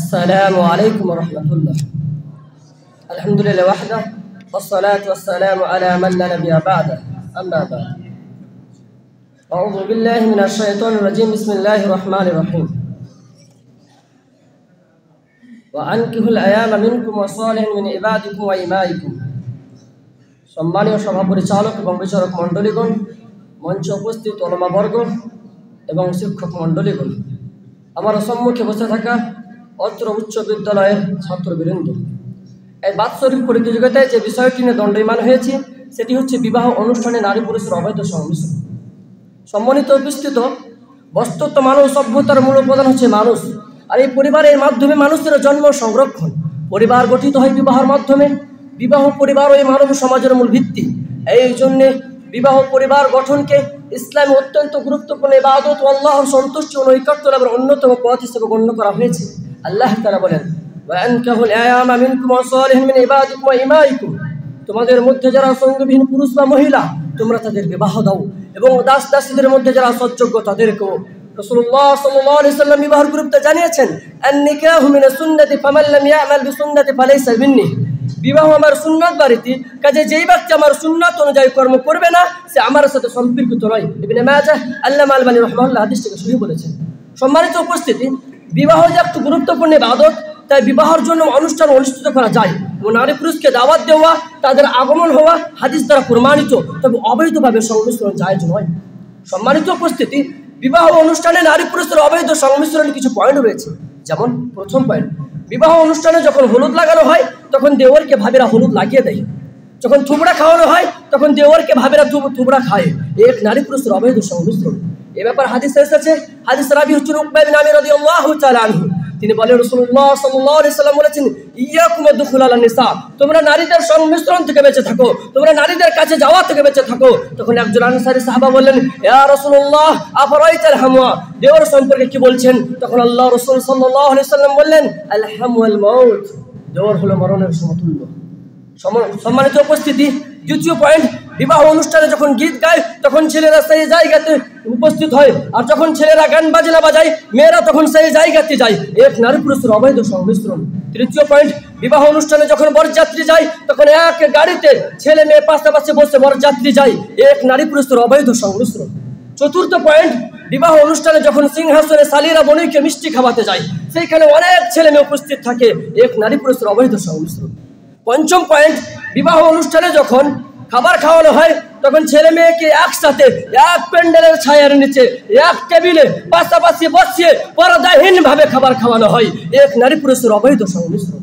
السلام عليكم ورحمة الله. الحمد لله وحده والصلاة والسلام على من لا نبي بعده. أما بعد، أعوذ بالله من الشيطان الرجيم. بسم الله الرحمن الرحيم. وأنكحوا الأيام منكم والصالحين من عبادكم وإمائكم. সম্মানীয় সভা পরিচালক এবং বিচারক মণ্ডলীগণ, মঞ্চে উপস্থিত ওলামাবর্গ এবং শিক্ষক মণ্ডলীগণ, আমার সম্মুখে বসে থাকা অত্র উচ্চ বিদ্যালয়ের ছাত্রবৃন্দ, এই বাৎসরিক প্রতিযোগিতায় যে বিষয়টি নিয়ে দণ্ডায়মান হয়েছে সেটি হচ্ছে বিবাহ অনুষ্ঠানে নারী পুরুষের অবৈধ সংমিশ্রণ। সম্মানিত উপস্থিত, বস্তুত মানব সভ্যতার মূল উপাদান হচ্ছে মানুষ, আর এই পরিবারের মাধ্যমে মানুষের জন্ম সংরক্ষণ। পরিবার গঠিত হয় বিবাহের মাধ্যমে। বিবাহ পরিবার ওই মানব সমাজের মূল ভিত্তি। এই জন্যে বিবাহ পরিবার গঠনকে ইসলামে অত্যন্ত গুরুত্বপূর্ণ ইবাদত ও আল্লাহর সন্তুষ্টি ও নৈকট্য লাভের অন্যতম পথ হিসেবে গণ্য করা হয়েছে। আল্লাহ তাআলা বলেন, ওয়ানকাহুল আয়ামা মিনকুম ওয়াসালিহিন মিন ইবাদিকুম ওয়া ইমাইকুম, তোমাদের মধ্যে যারা সঙ্গবিহীন পুরুষ বা মহিলা তোমরা তাদের বিবাহ দাও, এবং দাস দাসীদের মধ্যে যারা সৎযোগ্য তাদেরকেও। রাসূলুল্লাহ সাল্লাল্লাহু আলাইহি ওয়াসাল্লাম বিবাহের গুরুত্ব জানিয়েছেন, আন-নিকাহু মিনাস সুন্নতি ফামান লাম ইয়া'মাল বিসুন্নতি ফালাইসা মিন্নি। বিবাহ আমার সুন্নাত বাড়িতে, কাজে যেই ব্যক্তি আমার সুন্নাত অনুযায়ী কর্ম করবে না সে আমার সাথে সম্পর্কিত নয়। ইবনে মাজাহ আল্লামা আলবানী রাহিমাহুল্লাহ হাদিসটিকে সহিহ বলেছেন। সম্মানিত উপস্থিতি, বিবাহ যে একটি গুরুত্বপূর্ণ ইবাদত, তাই বিবাহের জন্য অনুষ্ঠান অনুষ্ঠিত করা যায় এবং নারী পুরুষকে দাওয়াত দেওয়া, তাদের আগমন হওয়া হাদিস দ্বারা প্রমাণিত, তবে অবৈধভাবে সংমিশ্রণ জায়েজ নয়। সম্মানিত উপস্থিতি, বিবাহ অনুষ্ঠানে নারী পুরুষের অবৈধ সংমিশ্রণের কিছু পয়েন্ট রয়েছে। যেমন প্রথম পয়েন্ট, বিবাহ অনুষ্ঠানে যখন হলুদ লাগানো হয় তখন দেওরকে ভাবিরা হলুদ লাগিয়ে দেয়। যখন থুবড়া খাওয়ানো হয় তখন দেওরকে ভাবিরা থুবড়া খায়। এক নারী পুরুষের অবৈধ সংমিশ্রণ। এ ব্যাপার হাদিসে এসেছে। হাদিস রাবি হচ্ছেন উকবা বিন আমির রাদিয়াল্লাহু তাআলা আনহু। তিনি বলেন, রাসূলুল্লাহ সাল্লাল্লাহু আলাইহি ওয়াসাল্লাম বলেছেন, ইয়াকুম দুখুল আলান নিসা, তোমরা নারীদের সংমিশ্রণ থেকে বেঁচে থাকো, তোমরা নারীদের কাছে যাওয়া থেকে বেঁচে থাকো। তখন একজন আনসারী সাহাবা বললেন, ইয়া রাসূলুল্লাহ আফরাইতাল হামওয়া, দেওর সম্পর্কে কি বলছেন? তখন আল্লাহ রাসূল সাল্লাল্লাহু আলাইহি ওয়াসাল্লাম বললেন, আল হামওয়াল মাউত, দেওর হলো মরণের সমতুল্য। সম্মানিত উপস্থিতি, দ্বিতীয় পয়েন্ট, বিবাহ অনুষ্ঠানে যখন গীত গায় তখন ছেলেরা সেই জায়গাতে উপস্থিত হয়, আর যখন ছেলেরা গান বাজনা বাজায় মেয়েরা তখন সেই জায়গাতে যায়। এক নারী পুরুষের অবৈধ সংমিশ্রণ। তৃতীয় পয়েন্ট, বিবাহ অনুষ্ঠানে যখন বরযাত্রী যায় তখন এক গাড়িতে ছেলে মেয়ে পাশাপাশি বসে বরযাত্রী যায়। এক নারী পুরুষের অবৈধ সংমিশ্রণ। চতুর্থ পয়েন্ট, বিবাহ অনুষ্ঠানে যখন সিংহাসনে শালীরা বণিককে মিষ্টি খাওয়াতে যায়, সেইখানে অনেক ছেলে মেয়ে উপস্থিত থাকে। এক নারী পুরুষের অবৈধ সংমিশ্রণ। পঞ্চম পয়েন্ট, বিবাহ অনুষ্ঠানে যখন খাবার খাওয়ানো হয় তখন ছেলে মেয়েকে একসাথে এক প্যান্ডেলের ছায়ার নিচে এক টেবিলে পাশাপাশি বসিয়ে পর্দাহীন ভাবে খাবার খাওয়ানো হয়। এক নারী পুরুষের অবৈধ সংমিশ্রণ।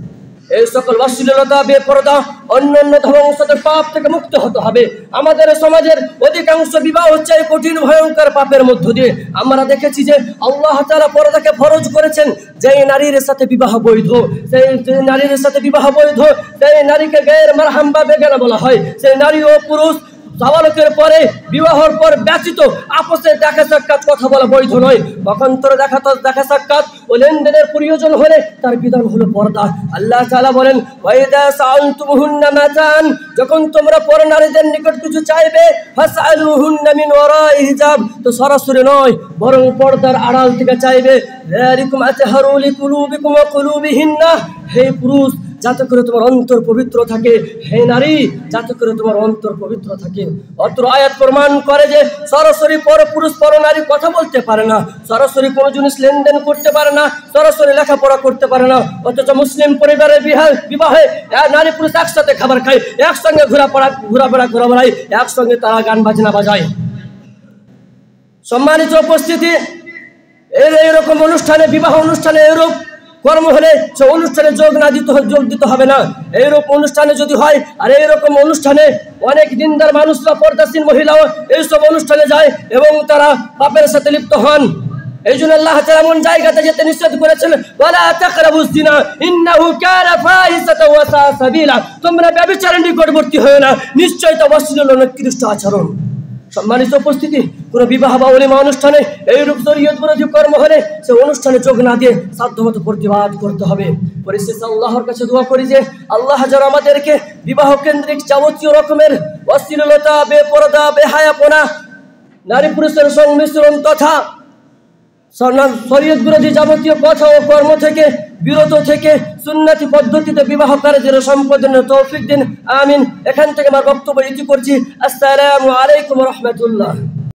এই সকল অশ্লীলতা, বেপরদা, অন্যান্য ধর্মসাদের পাপ থেকে মুক্ত হতে হবে। আমাদের সমাজের অধিকাংশ বিবাহ হচ্ছে এই কঠিন ভয়ঙ্কর পাপের মধ্য দিয়ে। আমরা দেখেছি যে আল্লাহ তাআলা পর্দাকে ফরজ করেছেন। যেই নারীর সাথে বিবাহ বৈধ, সেই নারীর সাথে বিবাহ বৈধ, সেই নারীকে গায়ের মারহাম বা বেগানা বলা হয়। সেই নারী ও পুরুষ সাবালকের পরে বিবাহর পর ব্যতীত আপসে দেখা সাক্ষাৎ কথা বলা বৈধ নয়। পক্ষান্তরে দেখা সাক্ষাৎ ও লেনদেনের প্রয়োজন হলে তার বিধান হলো পর্দা। আল্লাহ তাআলা বলেন, ওয়াইদা সাআলতুমুহুন্না মাতান, যখন তোমরা পর নারীদের নিকট কিছু চাইবে, ফাসআলুহুন্না মিন ওয়ারাই হিজাব, তো সরাসরি নয় বরং পর্দার আড়াল থেকে চাইবে। যালিকুম আতহারু লিকুলুবিকুম ওয়া কুলুবিহিন্না, হে পুরুষ যাতে করে তোমার অন্তর পবিত্র থাকে, হে নারী যাতে করে তোমার অন্তর পবিত্র থাকে। অত্র আয়াত প্রমাণ করে যে সরাসরি পর পুরুষ পর নারী কথা বলতে পারে না, সরাসরি কোনো জিনিস লেনদেন করতে পারে না, সরাসরি লেখাপড়া করতে পারে না। অথচ মুসলিম পরিবারের বিবাহে নারী পুরুষ একসাথে খাবার খায়, একসঙ্গে ঘোরাফেরা করে বেড়ায়, একসঙ্গে তারা গান বাজনা বাজায়। সম্মানিত উপস্থিতি, এইরকম অনুষ্ঠানে, বিবাহ অনুষ্ঠানে এরূপ কর্ম হলে সে অনুষ্ঠানে যোগ দিতে হবে না। এইরকম অনুষ্ঠানে যদি হয়, আর এইরকম অনুষ্ঠানে অনেক দিনদার মানুষরা, পর্দাসীন মহিলাও এইসব অনুষ্ঠানে যায় এবং তারা পাপের সাথে লিপ্ত হন। এই জন্য আল্লাহ তাআলা এমন জায়গাতে যেতে নিষেধ করেছেন, ওয়ালা তাকরাবুজ জিনা ইন্নাহু কানা ফাহিশাতাও ওয়া সাআ সাবিলা, তোমরা ব্যভিচারের নিকটবর্তী হয়ো না, নিশ্চয়ই তা অশ্লীল ও নিকৃষ্ট আচরণ। সম্মানিত উপস্থিতি, কোন বিবাহ বা ওলিমা অনুষ্ঠানে এইরূপ শরীয়ত বিরোধী কর্ম হলে সে অনুষ্ঠানে যোগ না দিয়ে সাধ্যমতো প্রতিবাদ করতে হবে। পরিশেষে আল্লাহর কাছে দোয়া করি যে আল্লাহ যেন আমাদেরকে বিবাহ কেন্দ্রিক যাবতীয় রকমের অশ্লীলতা, বেপরদা, বেহায়াপনা, নারী পুরুষের সংমিশ্রণ তথা শরীয়ত বিরোধী যাবতীয় কথা ও কর্ম থেকে বিরত থেকে সুন্নতি পদ্ধতিতে বিবাহ কার্যের সম্পাদনের তৌফিক দিন, আমিন। এখান থেকে আমার বক্তব্য ইতি করছি। আসসালামু আলাইকুম ওয়া রাহমাতুল্লাহ।